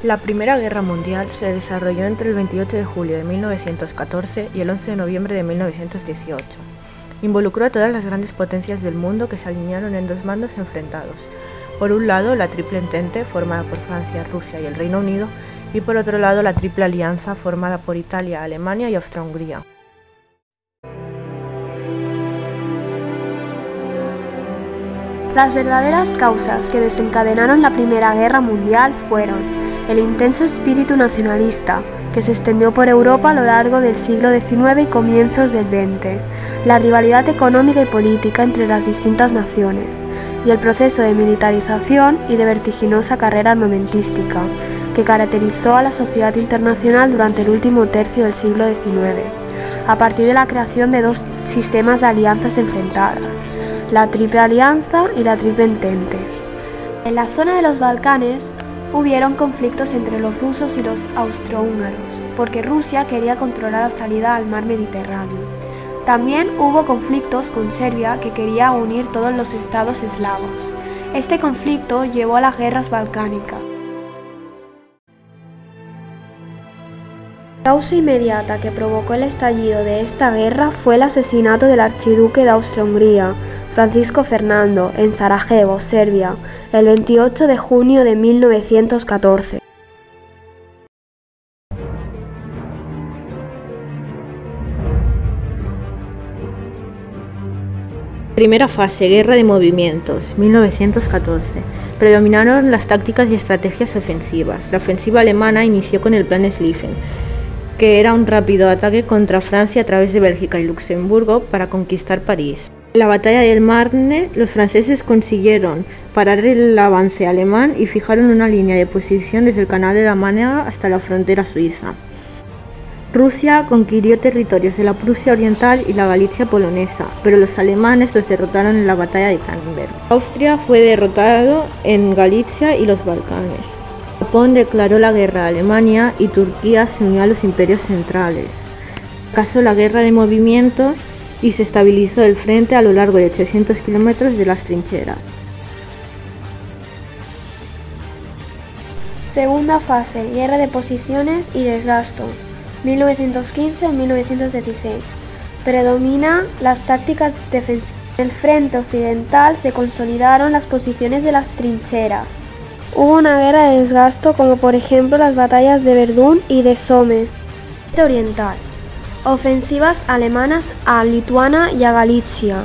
La Primera Guerra Mundial se desarrolló entre el 28 de julio de 1914 y el 11 de noviembre de 1918. Involucró a todas las grandes potencias del mundo que se alinearon en dos bandos enfrentados. Por un lado, la Triple Entente, formada por Francia, Rusia y el Reino Unido, y por otro lado, la Triple Alianza, formada por Italia, Alemania y Austria-Hungría. Las verdaderas causas que desencadenaron la Primera Guerra Mundial fueron el intenso espíritu nacionalista, que se extendió por Europa a lo largo del siglo XIX y comienzos del XX, la rivalidad económica y política entre las distintas naciones, y el proceso de militarización y de vertiginosa carrera armamentística, que caracterizó a la sociedad internacional durante el último tercio del siglo XIX, a partir de la creación de dos sistemas de alianzas enfrentadas, la Triple Alianza y la Triple Entente. En la zona de los Balcanes hubieron conflictos entre los rusos y los austrohúngaros, porque Rusia quería controlar la salida al mar Mediterráneo. También hubo conflictos con Serbia, que quería unir todos los estados eslavos. Este conflicto llevó a las guerras balcánicas. La causa inmediata que provocó el estallido de esta guerra fue el asesinato del archiduque de Austria-Hungría, Francisco Fernando, en Sarajevo, Serbia, el 28 de junio de 1914. Primera fase, Guerra de Movimientos, 1914. Predominaron las tácticas y estrategias ofensivas. La ofensiva alemana inició con el Plan Schlieffen, que era un rápido ataque contra Francia a través de Bélgica y Luxemburgo para conquistar París. En la batalla del Marne, los franceses consiguieron parar el avance alemán y fijaron una línea de posición desde el Canal de la Mánega hasta la frontera suiza. Rusia conquirió territorios de la Prusia Oriental y la Galicia polonesa, pero los alemanes los derrotaron en la batalla de Tannenberg. Austria fue derrotado en Galicia y los Balcanes. Japón declaró la guerra a Alemania y Turquía se unió a los imperios centrales. Fracasó la guerra de movimientos y se estabilizó el frente a lo largo de 800 kilómetros de las trincheras. Segunda fase, guerra de posiciones y desgasto, 1915-1916. Predomina las tácticas defensivas. En el frente occidental se consolidaron las posiciones de las trincheras. Hubo una guerra de desgasto, como por ejemplo las batallas de Verdún y de Somme. Frente oriental. Ofensivas alemanas a Lituania y a Galicia.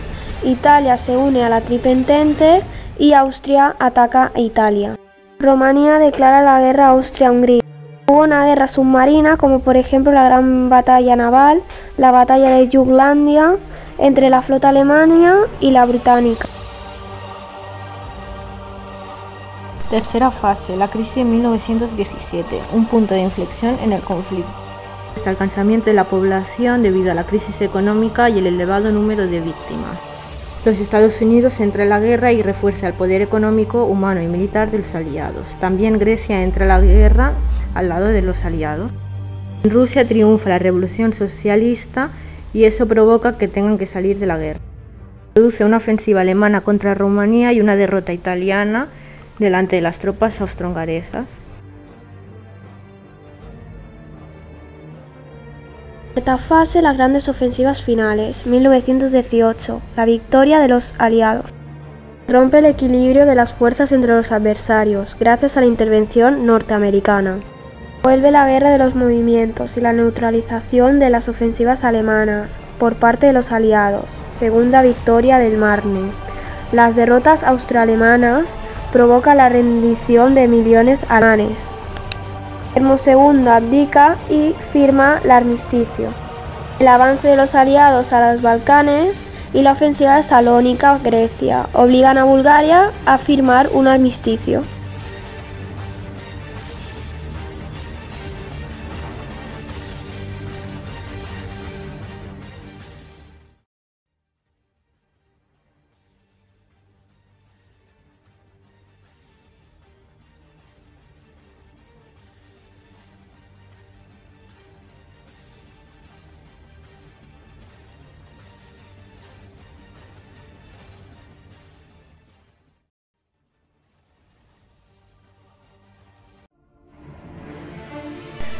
Italia se une a la Triple Entente y Austria ataca a Italia. Rumanía declara la guerra a Austria-Hungría. Hubo una guerra submarina, como por ejemplo la gran batalla naval, la batalla de Jutlandia, entre la flota alemana y la británica. Tercera fase, la crisis de 1917, un punto de inflexión en el conflicto. Hasta el cansamiento de la población debido a la crisis económica y el elevado número de víctimas. Los Estados Unidos entra en la guerra y refuerza el poder económico, humano y militar de los aliados. También Grecia entra en la guerra al lado de los aliados. En Rusia triunfa la revolución socialista y eso provoca que tengan que salir de la guerra. Produce una ofensiva alemana contra Rumanía y una derrota italiana delante de las tropas austrohongaresas. Cuarta fase, las grandes ofensivas finales, 1918, la victoria de los aliados. Rompe el equilibrio de las fuerzas entre los adversarios, gracias a la intervención norteamericana. Vuelve la guerra de los movimientos y la neutralización de las ofensivas alemanas por parte de los aliados. Segunda victoria del Marne. Las derrotas austroalemanas provocan la rendición de millones alemanes. Guillermo II abdica y firma el armisticio. El avance de los aliados a los Balcanes y la ofensiva de Salónica, Grecia, obligan a Bulgaria a firmar un armisticio.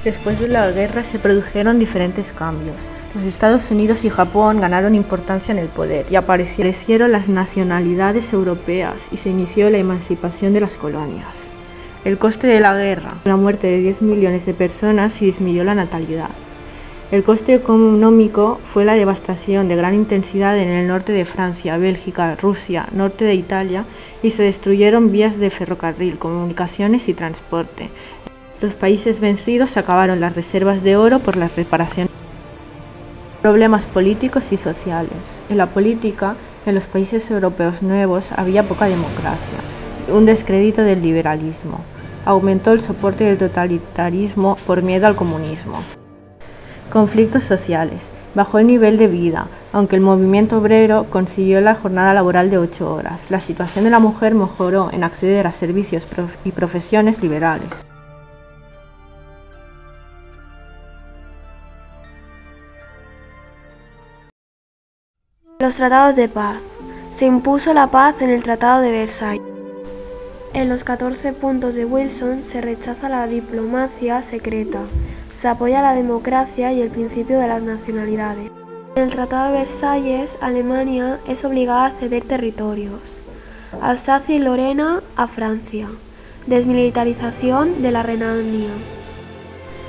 Después de la guerra se produjeron diferentes cambios. Los Estados Unidos y Japón ganaron importancia en el poder y aparecieron las nacionalidades europeas y se inició la emancipación de las colonias. El coste de la guerra, la muerte de 10 millones de personas y disminuyó la natalidad. El coste económico fue la devastación de gran intensidad en el norte de Francia, Bélgica, Rusia, norte de Italia y se destruyeron vías de ferrocarril, comunicaciones y transporte. Los países vencidos acabaron las reservas de oro por las reparaciones. Problemas políticos y sociales. En la política, en los países europeos nuevos había poca democracia, un descrédito del liberalismo. Aumentó el soporte del totalitarismo por miedo al comunismo. Conflictos sociales. Bajó el nivel de vida, aunque el movimiento obrero consiguió la jornada laboral de 8 horas. La situación de la mujer mejoró en acceder a servicios y profesiones liberales. Los tratados de paz. Se impuso la paz en el Tratado de Versalles. En los 14 puntos de Wilson se rechaza la diplomacia secreta, se apoya la democracia y el principio de las nacionalidades. En el Tratado de Versalles, Alemania es obligada a ceder territorios, Alsacia y Lorena a Francia, desmilitarización de la Renania,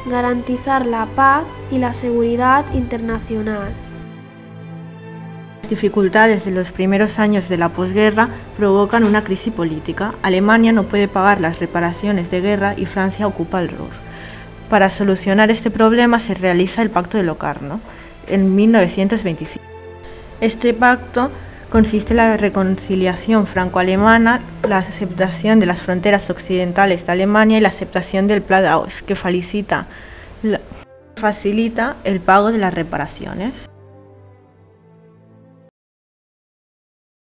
garantizar la paz y la seguridad internacional. Las dificultades de los primeros años de la posguerra provocan una crisis política. Alemania no puede pagar las reparaciones de guerra y Francia ocupa el Ruhr. Para solucionar este problema se realiza el Pacto de Locarno en 1925. Este pacto consiste en la reconciliación franco-alemana, la aceptación de las fronteras occidentales de Alemania y la aceptación del Plan de Auschwitz, que facilita el pago de las reparaciones.